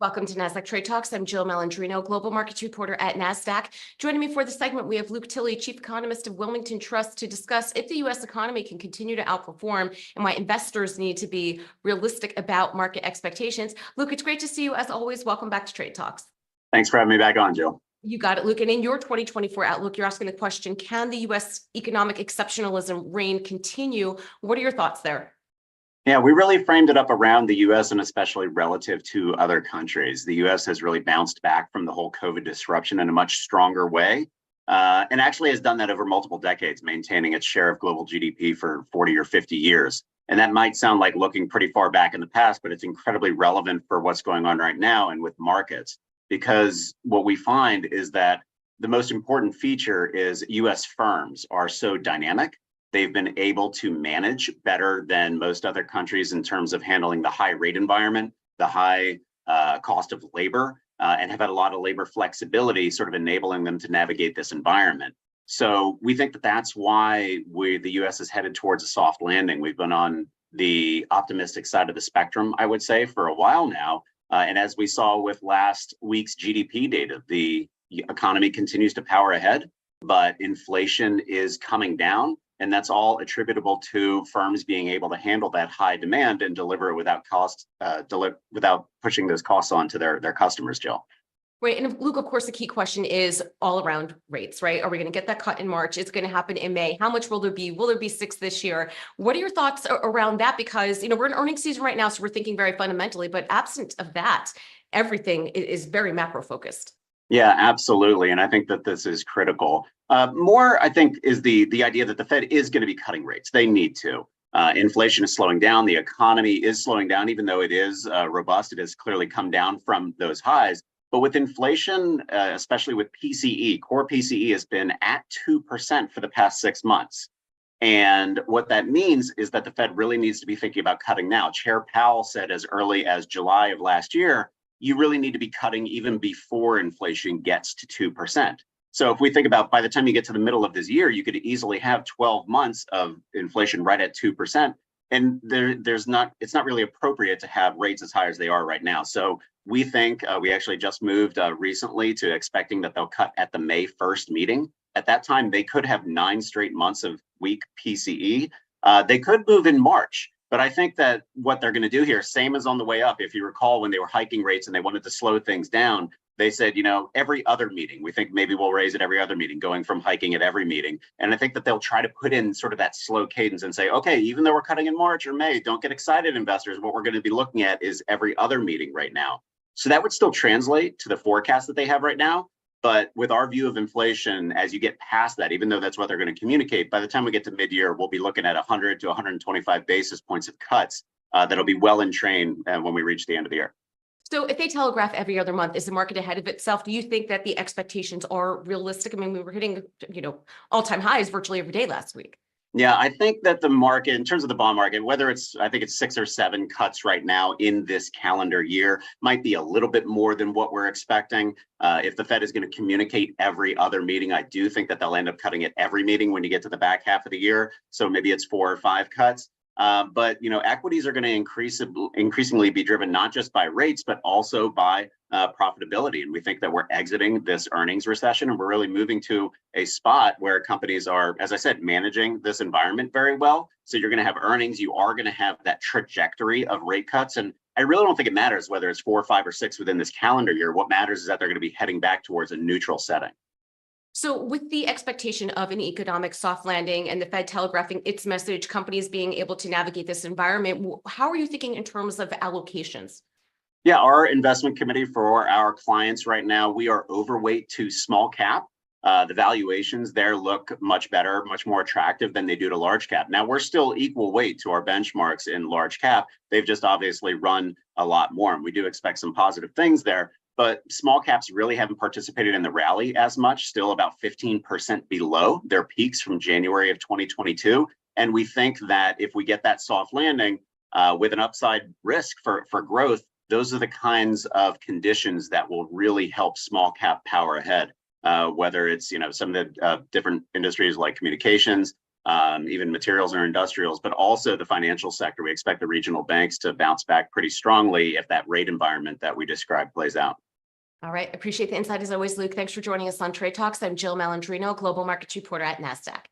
Welcome to Nasdaq TradeTalks. I'm Jill Malandrino, Global Markets Reporter at Nasdaq. Joining me for the segment, we have Tilley, Chief Economist of Wilmington Trust, to discuss if the U.S. economy can continue to outperform and why investors need to be realistic about market expectations. Luke, it's great to see you as always. Welcome back to Trade Talks. Thanks for having me back on, Jill. You got it, Luke. And in your 2024 outlook, you're asking the question, can the U.S. economic exceptionalism reign continue? What are your thoughts there? Yeah, we really framed it up around the U.S. and especially relative to other countries. The U.S. has really bounced back from the whole COVID disruption in a much stronger way, and actually has done that over multiple decades, maintaining its share of global GDP for 40 or 50 years. And that might sound like looking pretty far back in the past, but it's incredibly relevant for what's going on right now and with markets, because what we find is that the most important feature is U.S. firms are so dynamic. They've been able to manage better than most other countries in terms of handling the high rate environment, the high cost of labor, and have had a lot of labor flexibility, sort of enabling them to navigate this environment. So we think that that's why the U.S. is headed towards a soft landing. We've been on the optimistic side of the spectrum, I would say, for a while now. And as we saw with last week's GDP data, the economy continues to power ahead, but inflation is coming down. And that's all attributable to firms being able to handle that high demand and deliver it without without pushing those costs on to their customers, Jill. Right. And Luke, of course, the key question is all around rates, right? Are we going to get that cut in March? It's going to happen in May. How much will there be? Will there be 6 this year? What are your thoughts around that? Because, we're in earnings season right now, so we're thinking very fundamentally, but absent of that, everything is very macro focused. Yeah, absolutely. And I think that this is critical. More, I think, is the idea that the Fed is going to be cutting rates. They need to. Inflation is slowing down. The economy is slowing down, even though it is robust. It has clearly come down from those highs. But with inflation, especially with PCE, core PCE has been at 2% for the past 6 months. And what that means is that the Fed really needs to be thinking about cutting now. Chair Powell said as early as July of last year, you really need to be cutting even before inflation gets to 2%. So if we think about by the time you get to the middle of this year, you could easily have 12 months of inflation right at 2%. And it's not really appropriate to have rates as high as they are right now. So we think we actually just moved recently to expecting that they'll cut at the May 1st meeting. At that time, they could have 9 straight months of weak PCE. They could move in March. But I think that what they're going to do here, same as on the way up, if you recall when they were hiking rates and they wanted to slow things down, they said, every other meeting, we think maybe we'll raise it every other meeting, going from hiking at every meeting. And I think that they'll try to put in sort of that slow cadence and say, okay, even though we're cutting in March or May, don't get excited, investors. What we're going to be looking at is every other meeting right now. So that would still translate to the forecast that they have right now. But with our view of inflation, as you get past that, even though that's what they're going to communicate, by the time we get to mid-year, we'll be looking at 100 to 125 basis points of cuts that'll be well in train when we reach the end of the year. So if they telegraph every other month, is the market ahead of itself? Do you think that the expectations are realistic? I mean, we were hitting, all-time highs virtually every day last week. Yeah, I think that the market, in terms of the bond market, I think it's 6 or 7 cuts right now in this calendar year, might be a little bit more than what we're expecting. If the Fed is going to communicate every other meeting, I do think that they'll end up cutting at every meeting when you get to the back half of the year. So maybe it's 4 or 5 cuts. But equities are going to increasingly be driven not just by rates, but also by profitability. And we think that we're exiting this earnings recession and we're really moving to a spot where companies are, as I said, managing this environment very well. So you're going to have earnings. You are going to have that trajectory of rate cuts. And I really don't think it matters whether it's 4, 5, or 6 within this calendar year. What matters is that they're going to be heading back towards a neutral setting. So with the expectation of an economic soft landing and the Fed telegraphing its message, companies being able to navigate this environment, how are you thinking in terms of allocations? Yeah, our investment committee for our clients right now, we are overweight to small cap. The valuations there look much better, much more attractive than they do to large cap. Now, we're still equal weight to our benchmarks in large cap. They've just obviously run a lot more, and we do expect some positive things there. But small caps really haven't participated in the rally as much, still about 15% below their peaks from January of 2022. And we think that if we get that soft landing with an upside risk for growth, those are the kinds of conditions that will really help small cap power ahead, whether it's some of the different industries like communications, even materials or industrials, but also the financial sector. We expect the regional banks to bounce back pretty strongly if that rate environment that we described plays out. All right. Appreciate the insight as always, Luke. Thanks for joining us on Trade Talks. I'm Jill Malandrino, Global Markets Reporter at Nasdaq.